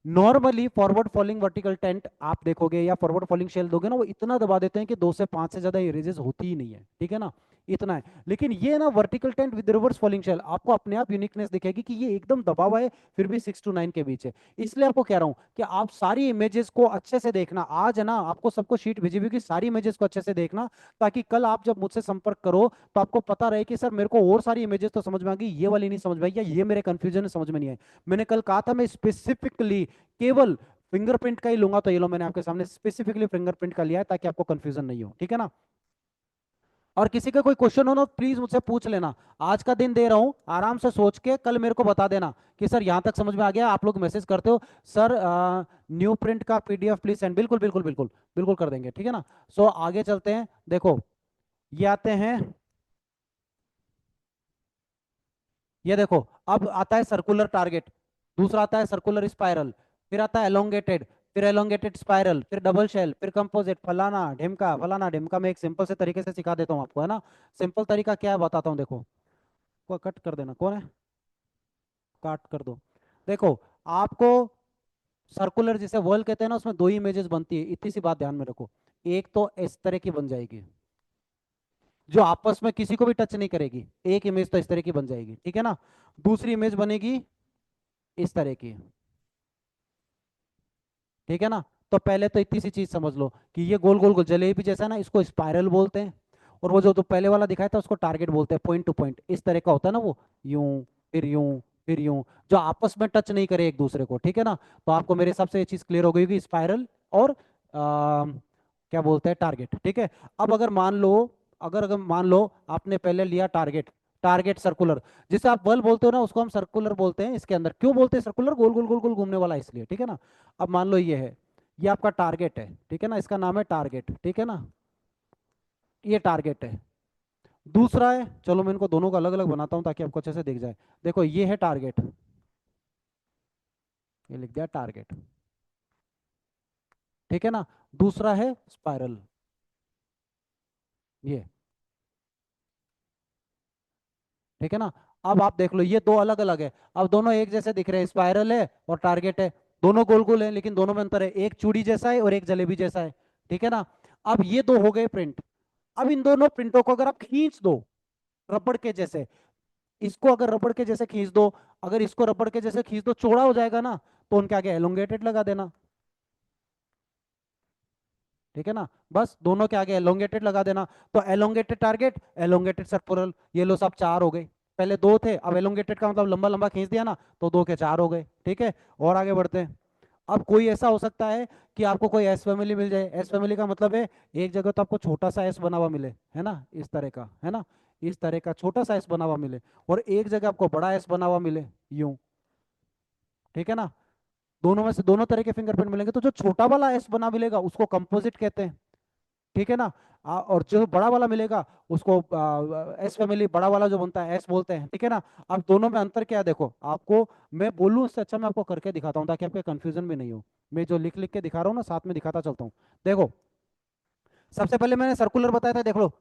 Normally forward falling vertical tent आप देखोगे या फॉरवर्ड फॉलिंग शेल दोगे ना, वो इतना दबा देते हैं कि 2 से 5 से ज्यादा इरेजेस होती ही नहीं है, ठीक है ना? इतना है। लेकिन ये ना vertical tent with reverse falling shell, आपको अपने आप यूनिकनेस दिखेगी कि ये एकदम दबा हुआ है, फिर भी 6 to 9 के बीच है। इसलिए आपको कह रहा हूं कि आप सारी इमेजेस को अच्छे से देखना। आज है ना, आपको सबको शीट भेजी हुई कि सारी इमेजेस को अच्छे से देखना, ताकि कल आप जब मुझसे संपर्क करो तो आपको पता रहे कि सर मेरे को और सारी इमेजेस तो समझ में आ गई, ये वाली नहीं समझ में आई, या ये मेरे कंफ्यूजन में समझ में नहीं आई। मैंने कल कहा था मैं स्पेसिफिकली केवल फिंगरप्रिंट का ही लूंगा, तो ये लो मैंने आपके सामने स्पेसिफिकली फिंगरप्रिंट का लिया है ताकि आपको कंफ्यूजन नहीं हो, ठीक है ना? और किसी का कोई क्वेश्चन हो ना प्लीज मुझसे पूछ लेना। आज का दिन दे रहा हूं, आराम से सोच के कल मेरे को बता देना कि सर यहां तक समझ में आ गया। आप लोग मैसेज करते हो सर न्यू प्रिंट का पीडीएफ प्लीज सेंड, बिल्कुल बिल्कुल बिल्कुल बिल्कुल कर देंगे, ठीक है ना? सो आगे चलते हैं, देखो ये आते हैं, ये देखो, अब आता है सर्कुलर टारगेट, दूसरा आता है सर्कुलर स्पाइरल, फिर आता है एलोंगेटेड, फिर एलोंगेटेड स्पाइरल, फिर डबल शेल, फिर कंपोजिट, फलाना ढिमका फलाना ढिमका। मैं एक सिंपल से तरीके से सिखा देता हूँ आपको, है ना? सिंपल तरीका क्या है बताता हूँ, देखो। को कट कर देना, कौन है? काट कर दो। देखो, आपको सर्कुलर जिसे वर्ल कहते हैं ना, उसमें 2 इमेजेस बनती है, इतनी सी बात ध्यान में रखो। एक तो इस तरह की बन जाएगी, जो आपस में किसी को भी टच नहीं करेगी, एक इमेज तो इस तरह की बन जाएगी, ठीक है ना? दूसरी इमेज बनेगी इस तरह की, ठीक है ना? तो पहले तो इतनी सी चीज समझ लो कि ये गोल गोल गोल जलेबी जैसा ना, इसको स्पाइरल बोलते हैं। और वो जो तो पहले वाला दिखाया था उसको टारगेट बोलते हैं, पॉइंट टू पॉइंट इस तरह का होता है ना वो, यूं फिर यूं फिर यूं, जो आपस में टच नहीं करे एक दूसरे को, ठीक है ना? तो आपको मेरे हिसाब से ये चीज क्लियर हो गई होगी, स्पाइरल और क्या बोलते हैं, टारगेट, ठीक है? अब अगर मान लो, अगर मान लो आपने पहले लिया टारगेट, टारगेट सर्कुलर, जिसे आप बल बोलते हो ना उसको हम सर्कुलर बोलते हैं। इसके अंदर क्यों बोलते हैं सर्कुलर? गोल गोल गोल गोल घूमने वाला इसलिए, ठीक है ना? अब मान लो ये है, ये आपका टारगेट है, ठीक है ना? इसका नाम है टारगेट, ठीक है ना? ये टारगेट है। दूसरा है, चलो मैं इनको दोनों को अलग अलग बनाता हूं ताकि आपको अच्छे से दिख जाए। देखो ये है टारगेट, ये लिख दिया टारगेट, ठीक है ना? दूसरा है स्पाइरल, ये, ठीक है ना? अब आप देख लो ये दो अलग अलग है, अब दोनों एक जैसे दिख रहे हैं, स्पाइरल है और टारगेट है। दोनों गोल गोल हैं लेकिन दोनों में अंतर है, एक चूड़ी जैसा है और एक जलेबी जैसा है, ठीक है ना? अब ये दो हो गए प्रिंट। अब इन दोनों प्रिंटों को अगर आप खींच दो रबड़ के जैसे, इसको अगर रबड़ के जैसे खींच दो, अगर इसको रबड़ के जैसे खींच दो, चौड़ा हो जाएगा ना, तो उनके आगे एलोंगेटेड लगा देना, ठीक है ना? बस दोनों के आगे एलोंगेटेड लगा देना। तो एलोंगेटेड टारगेट, एलोंगेटेड सर्कुलर, ये लो सब 4 हो गए। पहले 2 थे, अब एलोंगेटेड का मतलब लंबा लंबा खींच दिया ना, तो 2 के 4 हो गए, ठीक है? और आगे बढ़ते हैं। अब कोई ऐसा हो सकता है कि आपको कोई एस फैमिली मिल जाए। एस फैमिली का मतलब है एक जगह तो आपको छोटा सा एस बना हुआ मिले, है ना, इस तरह का, है ना, इस तरह का छोटा सा एस बना हुआ मिले, और एक जगह आपको बड़ा एस बना हुआ मिले, यूं, ठीक है ना? दोनों में से दोनों तरह के फिंगरप्रिंट मिलेंगे, तो जो छोटा वाला एस बना मिलेगा उसको कंपोजिट कहते हैं, ठीक है ना? और जो बड़ा वाला मिलेगा उसको एस फैमिली, बड़ा वाला जो बनता है एस बोलते हैं, ठीक है ना? अब दोनों में अंतर क्या है देखो, आपको मैं बोलूं उससे अच्छा मैं आपको करके दिखाता हूँ ताकि आपके कंफ्यूजन भी नहीं हो। मैं जो लिख लिख के दिखा रहा हूँ ना, साथ में दिखाता चलता हूँ। देखो, सबसे पहले मैंने सर्कुलर बताया था, देख लो,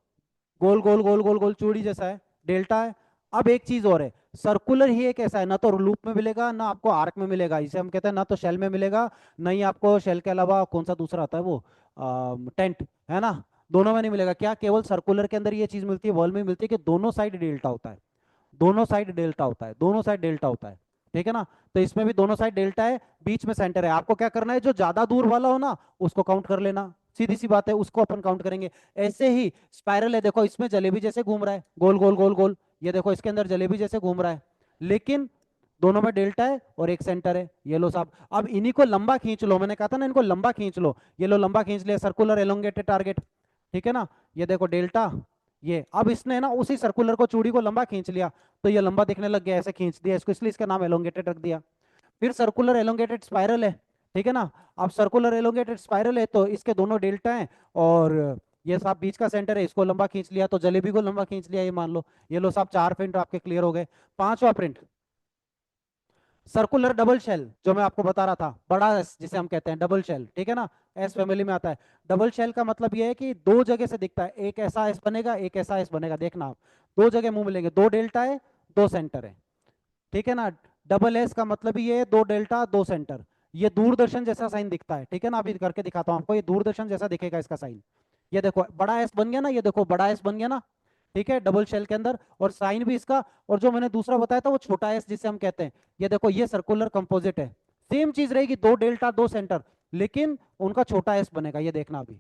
गोल गोल गोल गोल गोल चूड़ी जैसा है, डेल्टा है। अब एक चीज और है, सर्कुलर ही एक ऐसा है, ना तो लूप में मिलेगा ना आपको आर्क में मिलेगा, इसे हम कहते हैं ना तो शेल में मिलेगा, ना ही आपको शेल के अलावा कौन सा दूसरा आता है वो, टेंट, है ना, दोनों में नहीं मिलेगा। क्या केवल सर्कुलर के अंदर ये चीज मिलती है, वॉल में मिलती है कि दोनों साइड डेल्टा होता है, दोनों साइड डेल्टा होता है, दोनों साइड डेल्टा होता है, ठीक है ना। तो इसमें भी दोनों साइड डेल्टा है, बीच में सेंटर है। आपको क्या करना है, जो ज्यादा दूर वाला हो ना उसको काउंट कर लेना, सीधी सी बात है, उसको अपन काउंट करेंगे। ऐसे ही स्पाइरल है, देखो इसमें जलेबी जैसे घूम रहा है, गोल गोल गोल गोल, ये देखो इसके अंदर जलेबी जैसे घूम रहा है, लेकिन दोनों में डेल्टा है और एक सेंटर है। ये लो साहब, अब इन्हीं को लंबा खींच लो, मैंने कहा था ना इनको लंबा खींच लो, ये लो लंबा खींच लिया, सर्कुलर एलोंगेटेड टारगेट, ठीक है ना। ये देखो डेल्टा, ये अब इसने ना उसी सर्कुलर को, चूड़ी को लंबा खींच लिया, तो ये लंबा दिखने लग गया, ऐसे खींच दिया इसको, इसलिए इसका नाम एलोंगेटेड रख दिया। फिर सर्कुलर एलोंगेटेड स्पाइरल है, ठीक है ना। अब सर्कुलर एलोंगेटेड स्पाइरल है तो इसके दोनों डेल्टा हैं, और ये साहब बीच का सेंटर है, इसको लंबा खींच लिया, तो जलेबी को लंबा खींच लिया, ये मान लो। ये लो साहब, 4 प्रिंट आपके क्लियर हो गए। पांचवा प्रिंट, सर्कुलर डबल शेल, जो मैं आपको बता रहा था, बड़ा एस जिसे हम कहते हैं डबल शेल, ठीक है ना, एस फैमिली में आता है। डबल शेल का मतलब ये है कि दो जगह से दिखता है, एक ऐसा एस बनेगा, एक ऐसा एस बनेगा, देखना आप, दो जगह मुंह मिलेंगे, दो डेल्टा है, दो सेंटर है, ठीक है ना। डबल एस का मतलब ये है दो डेल्टा दो सेंटर, ये दूरदर्शन जैसा साइन दिखता है, ठीक है ना। अभी करके दिखाता हूं आपको, ये दूरदर्शन जैसा दिखेगा इसका साइन। ये देखो बड़ा एस बन गया ना, ये देखो बड़ा एस बन गया ना, ठीक है, डबल शेल के अंदर, और साइन भी इसका। और जो मैंने दूसरा बताया था वो छोटा एस जिसे हम कहते हैं, ये देखो ये सर्कुलर कंपोजिट है, सेम चीज रहेगी, दो डेल्टा दो सेंटर, लेकिन उनका छोटा एस बनेगा, ये देखना अभी,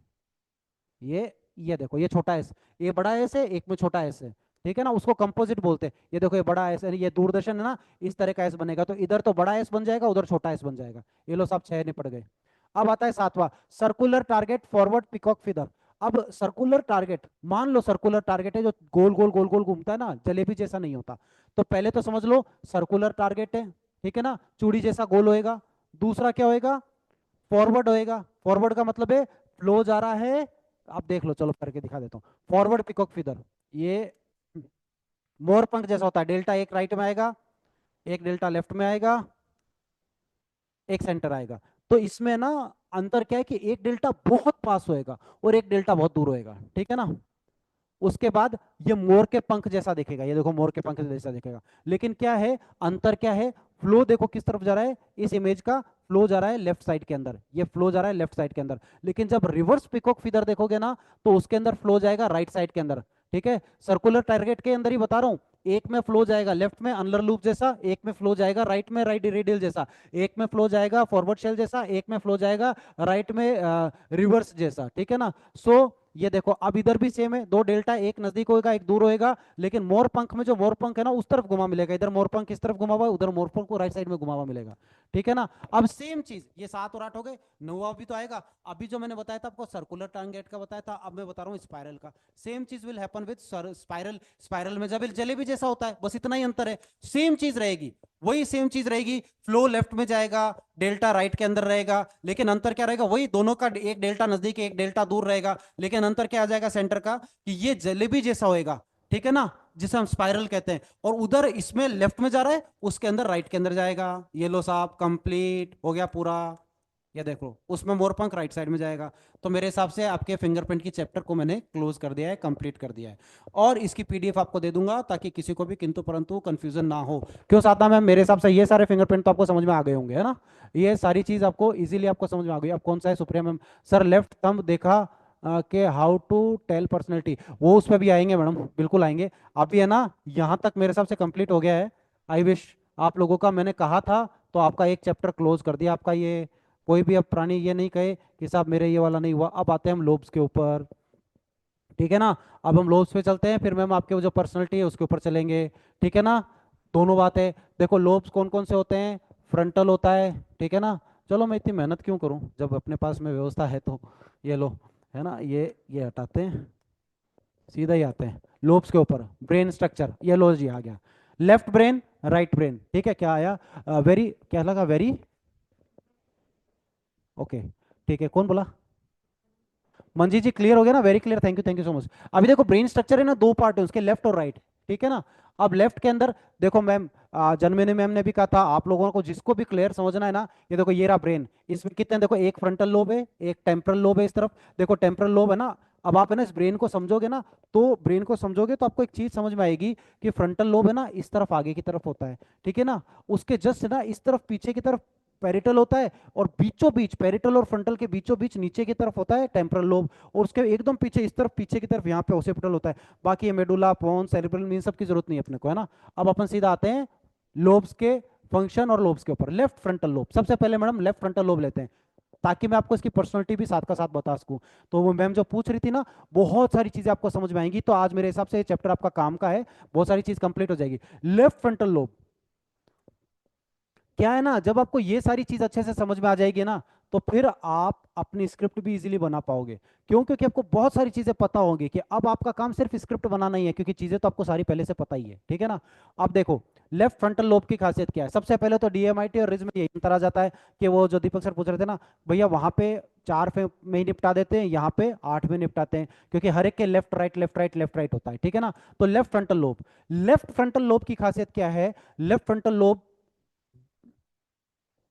ये देखो ये छोटा एस, ये बड़ा एस है, एक में छोटा एस है, ठीक है ना, उसको कंपोजिट बोलते हैं। ये देखो ये बड़ा एस है, ये दूरदर्शन है ना, इस तरह का एस बनेगा, तो इधर तो बड़ा एस बन जाएगा, उधर छोटा एस बन जाएगा। ये लो सब 6 निपट गए। अब आता है सातवां, circular target forward peacock feather. अब सर्कुलर टारगेट, मान लो सर्कुलर टारगेट है जो गोल गोल गोल गोल घूमता है ना, जलेबी जैसा नहीं होता, तो पहले तो समझ लो सर्कुलर टारगेट है, ठीक है ना, चूड़ी जैसा गोल होएगा। दूसरा क्या होएगा, फॉरवर्ड होएगा, फॉरवर्ड का मतलब है फ्लो जा रहा है, आप देख लो, चलो करके दिखा देता हूँ, फॉरवर्ड पिकॉक फिदर, ये मोर पंख जैसा होता है, डेल्टा एक राइट में आएगा, एक डेल्टा लेफ्ट में आएगा, एक सेंटर आएगा। तो इसमें ना अंतर क्या है कि एक डेल्टा बहुत पास होएगा और एक डेल्टा बहुत दूर होएगा, ठीक है ना। उसके बाद ये मोर के पंख जैसा दिखेगा, ये देखो मोर के पंख जैसा दिखेगा, लेकिन क्या है, अंतर क्या है, फ्लो देखो किस तरफ जा रहा है, इस इमेज का फ्लो जा रहा है लेफ्ट साइड के अंदर, ये फ्लो जा रहा है लेफ्ट साइड के अंदर, लेकिन जब रिवर्स पिकॉक फीदर देखोगे ना, तो उसके अंदर फ्लो जाएगा राइट साइड के अंदर, ठीक है। सर्कुलर टारगेट के अंदर ही बता रहा हूं, एक में फ्लो जाएगा लेफ्ट में अनलर लूप जैसा, एक में फ्लो जाएगा राइट में राइट रेडियल जैसा, एक में फ्लो जाएगा फॉरवर्ड शेल जैसा, एक में फ्लो जाएगा राइट में रिवर्स जैसा, ठीक है ना। सो ये देखो अब इधर भी सेम है, दो डेल्टा, एक नजदीक होएगा एक दूर होएगा, लेकिन मोर पंख में जो मोर पंख है ना उस तरफ घुमा मिलेगा, इधर मोर पंख किस तरफ घुमा हुआ है, उधर मोर पंख को राइट साइड में घुमा हुआ मिलेगा, ठीक है ना। अब सेम चीज, ये 7 और 8 हो गए, 9वां भी तो आएगा। अभी जो मैंने बताया था आपको सर्कुलर टारगेट का बताया था, अब मैं बता रहा हूँ स्पाइरल का। सेम चीज will happen with spiral, spiral में जब जलेबी जैसा होता है, बस इतना ही अंतर है, सेम चीज रहेगी, वही सेम चीज रहेगी, फ्लो लेफ्ट में जाएगा, डेल्टा राइट के अंदर रहेगा, लेकिन अंतर क्या रहेगा, वही दोनों का, एक डेल्टा नजदीक एक डेल्टा दूर रहेगा, लेकिन अंतर क्या आ जाएगा सेंटर का, कि ये जलेबी जैसा होएगा, ठीक है ना, जिसे हम स्पाइरल कहते हैं, और उधर इसमें लेफ्ट में जा रहा है, उसके अंदर राइट के अंदर जाएगा। ये लो साहब कंप्लीट हो गया पूरा, ये देखो उसमें मोरपंख राइट साइड में जाएगा। तो मेरे हिसाब से आपके फिंगरप्रिंट की चैप्टर को मैंने क्लोज कर दिया है, कंप्लीट कर दिया है, और इसकी पीडीएफ आपको दे दूंगा ताकि किसी को भी किंतु परंतु कंफ्यूजन ना हो। क्यों साधना मैम, मेरे हिसाब से ये सारे फिंगरप्रिंट तो आपको समझ में आ गए होंगे, है ना, ये सारी चीज आपको इजीली आपको समझ में आ गई। अब कौन सा है Supriya ma'am, sir left thumb देखा कि हाउ टू टेल पर्सनैलिटी, वो उस पर भी आएंगे मैडम, बिल्कुल आएंगे। अभी है ना, यहाँ तक मेरे हिसाब से कंप्लीट हो गया है। आई विश आप लोगों का, मैंने कहा था तो आपका एक चैप्टर क्लोज कर दिया आपका, ये कोई भी अब प्राणी ये नहीं कहे कि साहब मेरे ये वाला नहीं हुआ। अब आते हैं हम लोब्स के ऊपर, ठीक है ना। अब हम लोब्स पे चलते हैं, फिर मैम आपके वो जो पर्सनैलिटी है उसके ऊपर चलेंगे, ठीक है ना। दोनों बातें देखो, लोब्स कौन कौन से होते हैं, फ्रंटल होता है, ठीक है ना। चलो मैं इतनी मेहनत क्यों करूं जब अपने पास में व्यवस्था है, तो ये लो, है ना, ये हटाते हैं, सीधा ही आते हैं लोब्स के ऊपर। ब्रेन स्ट्रक्चर, ये लो जी आ गया, लेफ्ट ब्रेन राइट ब्रेन, ठीक है, क्या आया, वेरी क्या लगा, वेरी ओके, ठीक है, कौन बोला, मंजी जी क्लियर हो गया ना, very clear, thank you so much. अभी देखो ब्रेन स्ट्रक्चर है ना, दो पार्ट है उसके, लेफ्ट और राइट, ठीक है ना। अब लेफ्ट के अंदर देखो मैम, जन्मेने मैम ने भी कहा था आप लोगों को जिसको भी क्लियर समझना है ना, ये देखो ये रहा ब्रेन, इसमें कितने देखो, एक फ्रंटल लोब है, एक टेम्परल लोब है इस तरफ, देखो टेम्परल लोब है ना, अब आप है ना इस ब्रेन को समझोगे ना, तो ब्रेन को समझोगे तो आपको एक चीज समझ में आएगी कि फ्रंटल लोब है ना इस तरफ आगे की तरफ होता है, ठीक है ना। उसके जस्ट ना इस तरफ पीछे की तरफ पेरिटल होता है, और बीचों बीच पेरिटल और फ्रंटल के बीचों बीच नीचे की तरफ होता है टेम्पोरल लोब, और उसके एकदम पीछे इस तरफ पीछे की तरफ यहाँ पे ओसिपिटल होता है। बाकी ये मेडुला पोन्स सेरिब्रल इन सब की जरूरत नहीं है अपने को, है ना। अब अपन सीधा आते हैं लोब्स के फंक्शन और लोब्स के ऊपर। लेफ्ट फ्रंटल लोब, सबसे पहले मैडम लेफ्ट फ्रंटल लोब लेते हैं, ताकि मैं आपको इसकी पर्सनालिटी भी साथ का साथ बता सकूं। तो वो मैम जो पूछ रही थी ना, बहुत सारी चीजें आपको समझ में आएंगी, तो आज मेरे हिसाब से ये चैप्टर आपका काम का है, बहुत सारी चीज कंप्लीट हो जाएगी। लेफ्ट फ्रंटल लोब क्या है ना, जब आपको ये सारी चीज अच्छे से समझ में आ जाएगी ना, तो फिर आप अपनी स्क्रिप्ट भी इजीली बना पाओगे। क्यों? क्योंकि आपको बहुत सारी चीजें पता होंगी कि अब आपका काम सिर्फ स्क्रिप्ट बनाना ही है, क्योंकि चीजें तो आपको सारी पहले से पता ही है, ठीक है ना। अब देखो लेफ्ट फ्रंटल लोब की खासियत क्या है। सबसे पहले तो डीएमआईटी और रिज में यही अंतर आ जाता है कि वो जो दीपक सर पूछ रहे थे ना, भैया वहां पे 4 में ही निपटा देते हैं, यहाँ पे 8 में निपटाते हैं, क्योंकि हर एक के left right left right left right होता है, ठीक है ना। तो लेफ्ट फ्रंटल लोब की खासियत क्या है? लेफ्ट फ्रंटल लोब,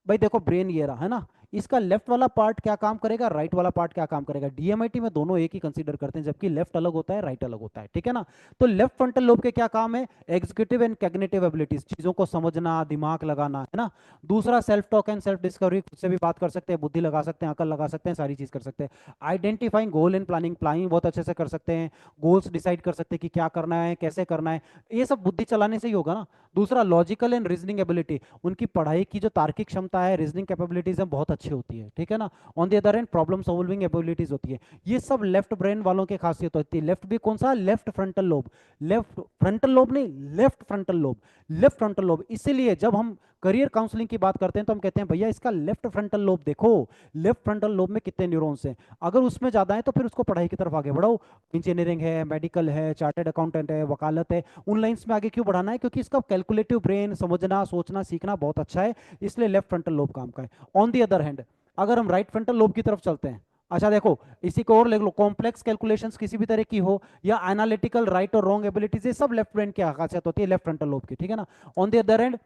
भाई देखो ब्रेन ये रहा है ना, इसका लेफ्ट वाला पार्ट क्या काम करेगा, राइट वाला पार्ट क्या काम करेगा। डीएमआईटी में दोनों एक ही कंसीडर करते हैं, जबकि लेफ्ट अलग होता है राइट अलग होता है, ठीक है ना। तो लेफ्ट फ्रंटल लोब के क्या काम है? एग्जीक्यूटिव एंड कैग्निटिव एबिलिटीज, चीजों को समझना, दिमाग लगाना, है ना। दूसरा self talk and self discovery, खुद से भी बात कर सकते हैं, बुद्धि लगा सकते हैं, अकल लगा सकते हैं, सारी चीज कर सकते हैं। Identifying goal and planning, planning बहुत अच्छे से कर सकते हैं, गोल्स डिसाइड कर सकते हैं कि क्या करना है कैसे करना है, ये सब बुद्धि चलाने से ही होगा ना। दूसरा लॉजिकल एंड रीजनिंग एबिलिटी, उनकी पढ़ाई की जो तार्किक क्षमता है, रीजनिंग कैपेबिलिटीज है, बहुत अच्छी होती है, ठीक है ना। On the other and problem solving abilities होती है। ये सब लेफ्ट ब्रेन वालों की खासियत होती है। लेफ्ट भी कौन सा? Left frontal lobe. Left frontal lobe नहीं, left frontal lobe. Left frontal lobe, इसीलिए जब हम करियर काउंसलिंग की बात करते हैं तो हम कहते हैं भैया इसका लेफ्ट फ्रंटल लोब देखो, लेफ्ट फ्रंटल लोब में कितने न्यूरॉन्स हैं। अगर उसमें ज्यादा है तो फिर उसको पढ़ाई की तरफ आगे बढ़ाओ। इंजीनियरिंग है, मेडिकल है, चार्टेड अकाउंटेंट है, वकालत है, उन लाइंस में आगे क्यों बढ़ाना है? क्योंकि इसका कैलकुलेटिव ब्रेन, समझना सोचना सीखना बहुत अच्छा है, इसलिए लेफ्ट फ्रंटल लोब काम का है। ऑन दी अदर हैंड अगर हम राइट फ्रंटल लोब की तरफ चलते हैं, अच्छा देखो इसी को और ले लो, कॉम्प्लेक्स कैलकुलेशंस किसी भी तरह की हो, या एनालिटिकल राइट और रॉन्ग एबिलिटीज, ये सब लेफ्ट ब्रेन की खासियत होती है, लेफ्ट फ्रंटल लोब की, ठीक है ना। On the other hand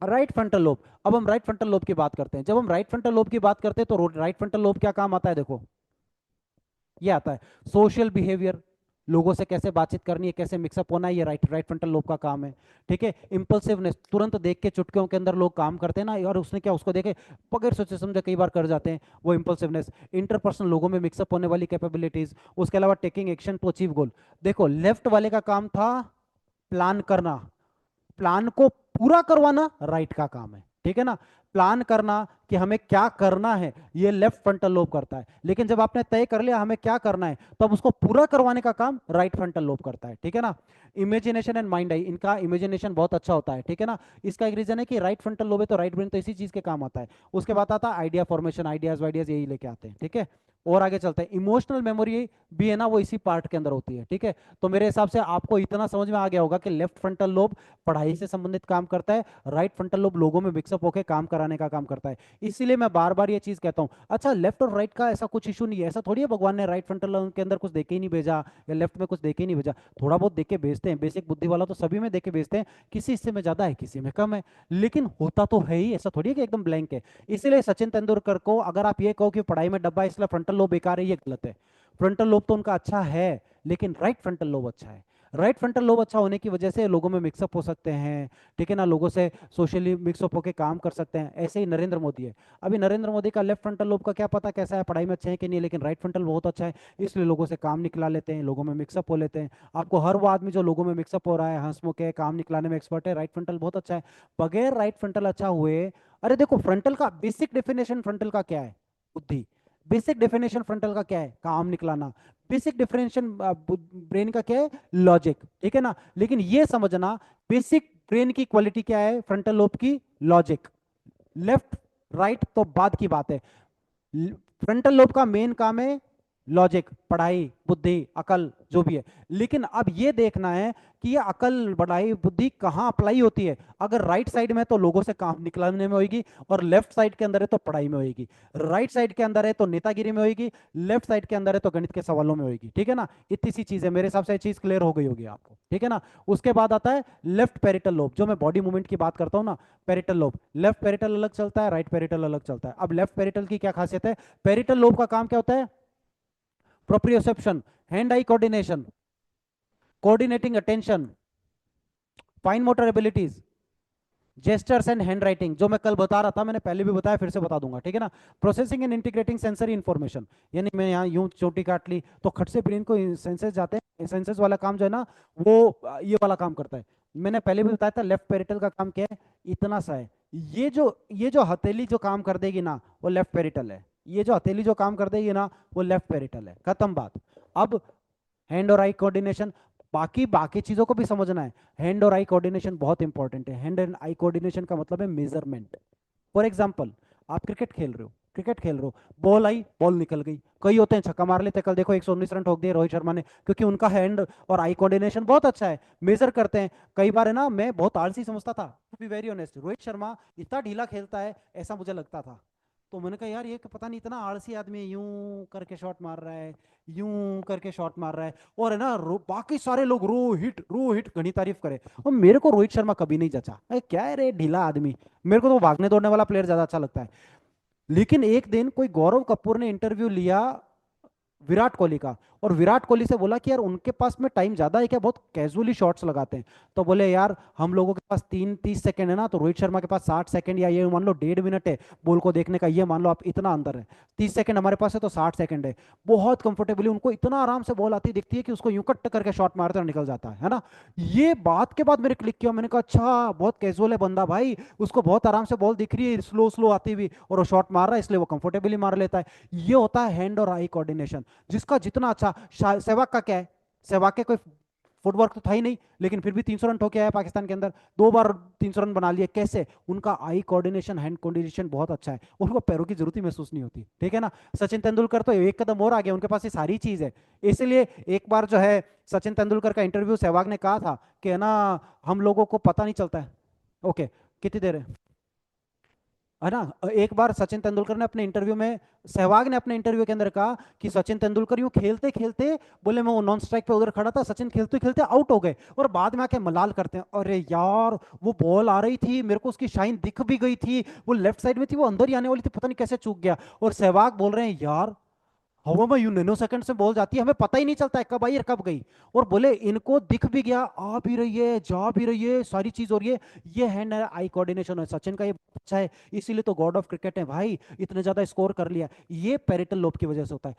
right frontal lobe, अब हम राइट फ्रंटल लोब की बात करते हैं। जब हम राइट फ्रंटल लोब की बात करते हैं तो राइट फ्रंटल लोब क्या काम आता है? देखो ये आता है सोशल बिहेवियर, लोगों से कैसे बातचीत करनी है, कैसे मिक्सअप होना है, ये राइट राइट फ्रंटल लोब का काम है, ठीक है। इंपल्सिवनेस, तुरंत देख के चुटकियों के अंदर लोग काम करते हैं ना, और उसने क्या उसको देखे बगैर सोचे समझे कई बार कर जाते हैं, वो इंपल्सिवनेस। इंटरपर्सनल, लोगों में मिक्सअप होने वाली कैपेबिलिटीज। उसके अलावा टेकिंग एक्शन टू अचीव गोल। देखो लेफ्ट वाले का काम था प्लान करना, प्लान को पूरा करवाना राइट का काम है, ठीक है ना। प्लान करना कि हमें क्या करना है, ये लेफ्ट फ्रंटल लोब करता है। लेकिन जब आपने तय कर लिया हमें क्या करना है, तब उसको पूरा करवाने का काम राइट फ्रंटल लोब करता है, ठीक है ना। इमेजिनेशन एंड माइंड आई, इनका इमेजिनेशन बहुत अच्छा होता है, ठीक है ना। इसका एक रीजन है कि राइट फ्रंटल लोब है तो राइट ब्रेन तो इसी चीज के काम आता है। उसके बाद आता है आइडिया फॉर्मेशन, आइडियाज वाइडियाज यही लेके आते हैं, ठीक है। और आगे चलते हैं, इमोशनल मेमोरी भी है ना, वो इसी पार्ट के अंदर होती है, ठीक है। तो मेरे हिसाब से आपको इतना समझ में आ गया होगा कि लेफ्ट फ्रंटल लोब पढ़ाई से संबंधित काम करता है, राइट फ्रंटल लोब लोगों में मिक्सअप होकर काम कराने का काम करता है। इसीलिए मैं बार बार ये चीज कहता हूं। अच्छा लेफ्ट और राइट का ऐसा कुछ इशू नहीं है, ऐसा थोड़ी है भगवान ने राइट फ्रंटल लोब के अंदर कुछ देके ही नहीं भेजा, या लेफ्ट में कुछ देके ही नहीं भेजा। थोड़ा बहुत देके भेजते हैं, बेसिक बुद्धि वाला तो सभी में देके भेजते हैं, किसी हिस्से में ज्यादा है किसी में कम है, लेकिन होता तो है ही, ऐसा थोड़ी है कि एकदम ब्लैंक है। इसीलिए सचिन तेंदुलकर को अगर आप ये कहो कि पढ़ाई में डब्बा है, इसलिए फ्रंटल लोब बेकार है, ये गलत है। फ्रंटल लोब तो उनका अच्छा है, लेकिन राइट फ्रंटल लोब अच्छा है। राइट फ्रंटल लोब अच्छा होने की वजह से लोगों में मिक्सअप हो सकते हैं, ठीक है ना, लोगों से सोशली मिक्सअप होकर काम कर सकते हैं। ऐसे ही नरेंद्र मोदी है, अभी नरेंद्र मोदी का लेफ्ट फ्रंटल लोब का क्या पता कैसा है, पढ़ाई में अच्छे हैं कि नहीं, लेकिन राइट फ्रंटल बहुत अच्छा है, इसलिए लोगों से काम निकला लेते हैं, लोगों में मिक्सअप हो लेते हैं। आपको हर वो आदमी जो लोगों में मिक्सअप हो रहा है, हंसमुख है, काम निकलाने में एक्सपर्ट है, राइट फ्रंटल बहुत अच्छा है। बगैर राइट फ्रंटल अच्छा हुए, अरे देखो फ्रंटल का बेसिक डेफिनेशन फ्रंटल का क्या है? बुद्धि। बेसिक डेफिनेशन फ्रंटल का क्या है? काम निकलाना। बेसिक डेफिनेशन ब्रेन का क्या है? लॉजिक, ठीक है ना। लेकिन ये समझना बेसिक ब्रेन की क्वालिटी क्या है फ्रंटल लोब की? लॉजिक। लेफ्ट राइट तो बाद की बात है, फ्रंटल लोब का मेन काम है लॉजिक, पढ़ाई बुद्धि अकल जो भी है। लेकिन अब ये देखना है कि ये अकल पढ़ाई बुद्धि कहाँ अप्लाई होती है। अगर राइट साइड में तो लोगों से काम निकलाने में होगी, और लेफ्ट साइड के अंदर है तो पढ़ाई में होगी। राइट साइड के अंदर है तो नेतागिरी में होगी, लेफ्ट साइड के अंदर है तो गणित के सवालों में होगी, ठीक है ना। इतनी सी चीज है, मेरे हिसाब से ये चीज क्लियर हो गई होगी आपको, ठीक है ना। उसके बाद आता है लेफ्ट पेरिटल लोब, जो मैं बॉडी मूवमेंट की बात करता हूँ ना, पेरिटल लोब। लेफ्ट पेरिटल अलग चलता है, राइट पेरिटल अलग चलता है। अब लेफ्ट पेरिटल की क्या खासियत है? पेरिटल लोब का काम क्या होता है? Proprioception, hand eye coordination, coordinating attention, fine motor abilities, gestures and hand writing, जो मैं कल बता रहा था, मैंने पहले भी बताया, फिर से बता दूंगा, ठीक है ना। Processing and integrating sensory information, यानी मैं यहाँ यूं चोटी काट ली तो खट से ब्रेन को सेंसेस जाते हैं, सेंसेस वाला काम जो है ना, वो ये वाला काम करता है। मैंने पहले भी बताया था लेफ्ट पेरिटल का काम क्या है, इतना सा है। ये जो हथेली जो काम कर देगी ना, वो लेफ्ट पेरिटल है। ये जो हथेली जो काम कर देगी ना, वो लेफ्ट पेरिटल है, खत्म बात। अब हैंड और आई कोऑर्डिनेशन, बाकी बाकी चीजों को भी समझना है। हैंड और आई कोऑर्डिनेशन बहुत इंपॉर्टेंट है। हैंड एंड आई कोऑर्डिनेशन का मतलब है मेजरमेंट। फॉर एग्जांपल, आप क्रिकेट खेल रहे हो, क्रिकेट खेल रहे हो, बॉल आई, बॉल निकल गई, कई होते हैं छक्का मार लेते हैं, कल देखो 119 रन ठोक दिए रोहित शर्मा ने, क्योंकि उनका हैंड और आई कोऑर्डिनेशन बहुत अच्छा है, मेजर करते हैं। कई बार है ना, मैं बहुत आलसी समझता था, to be very honest, Rohit Sharma इतना ढीला खेलता है ऐसा मुझे लगता था। तो मैंने कहा यार ये पता नहीं इतना आलसी आदमी है, यूं करके शॉट मार रहा है, यूं करके शॉट मार रहा है, और है ना बाकी सारे लोग रोहित घनी तारीफ करे, और मेरे को रोहित शर्मा कभी नहीं जचा, अरे क्या है रे ढीला आदमी, मेरे को तो भागने दौड़ने वाला प्लेयर ज्यादा अच्छा लगता है। लेकिन एक दिन कोई गौरव कपूर ने इंटरव्यू लिया विराट कोहली का, और विराट कोहली से बोला कि यार उनके पास में टाइम ज्यादा है क्या, बहुत कैजुअली शॉट्स लगाते हैं। तो बोले यार हम लोगों के पास 30 सेकंड है ना, तो रोहित शर्मा के पास 60 सेकंड, या ये मान लो 1.5 मिनट है बॉल को देखने का, ये मान लो आप, इतना अंदर है। 30 सेकंड हमारे पास है तो 60 सेकंड है। बहुत कंफर्टेबली उनको इतना आराम से बॉल आती दिखती है कि उसको यूं कट करके शॉट मारते और निकल जाता है ना। ये बात के बाद मेरे क्लिक किया, मैंने कहा अच्छा बहुत कैजुअल है बंदा भाई, उसको बहुत आराम से बॉल दिख रही है स्लो स्लो आती हुई, और वो शॉट मार रहा है, इसलिए वो कंफर्टेबली मार लेता है। ये होता है हैंड और आई कोऑर्डिनेशन, जिसका जितना अच्छा। सहवाग का क्या है, सहवाग के कोई फुटवर्क तो था ही नहीं, लेकिन फिर भी 300 रन ठोके आया पाकिस्तान के अंदर, 2 बार 300 रन बना लिए, कैसे, उनका आई कोऑर्डिनेशन हैंड कोऑर्डिनेशन बहुत अच्छा है, उनको पैरों की जरूरत ही महसूस नहीं होती, ठीक है ना। सचिन तेंदुलकर तो एक कदम और आगे, उनके पास ये सारी चीज है। इसलिए एक बार जो है सचिन तेंदुलकर का इंटरव्यू सहवाग ने कहा था कि है ना, हम लोगों को पता नहीं चलता है। ओके, कितनी देर है ना। एक बार सचिन तेंदुलकर ने अपने इंटरव्यू में, सहवाग ने अपने इंटरव्यू के अंदर कहा कि सचिन तेंदुलकर यूं खेलते खेलते, बोले मैं वो नॉन स्ट्राइक पे उधर खड़ा था, सचिन खेलते खेलते आउट हो गए, और बाद में आके मलाल करते हैं, अरे यार वो बॉल आ रही थी, मेरे को उसकी शाइन दिख भी गई थी, वो लेफ्ट साइड में थी, वो अंदर ही आने वाली थी, पता नहीं कैसे चूक गया। और सहवाग बोल रहे हैं यार हवा में यूं नैनो सेकंड से बॉल जाती है, हमें पता ही नहीं चलता है कब आई और कब गई। और बोले इनको दिख भी गया, आ भी रही है, जा भी रही है, सारी चीज हो रही है। ये हैंड आई कोऑर्डिनेशन है सचिन का, ये अच्छा है, इसीलिए तो गॉड ऑफ क्रिकेट है भाई, इतने ज्यादा स्कोर कर लिया, ये पेरिटल लोब की वजह से होता है।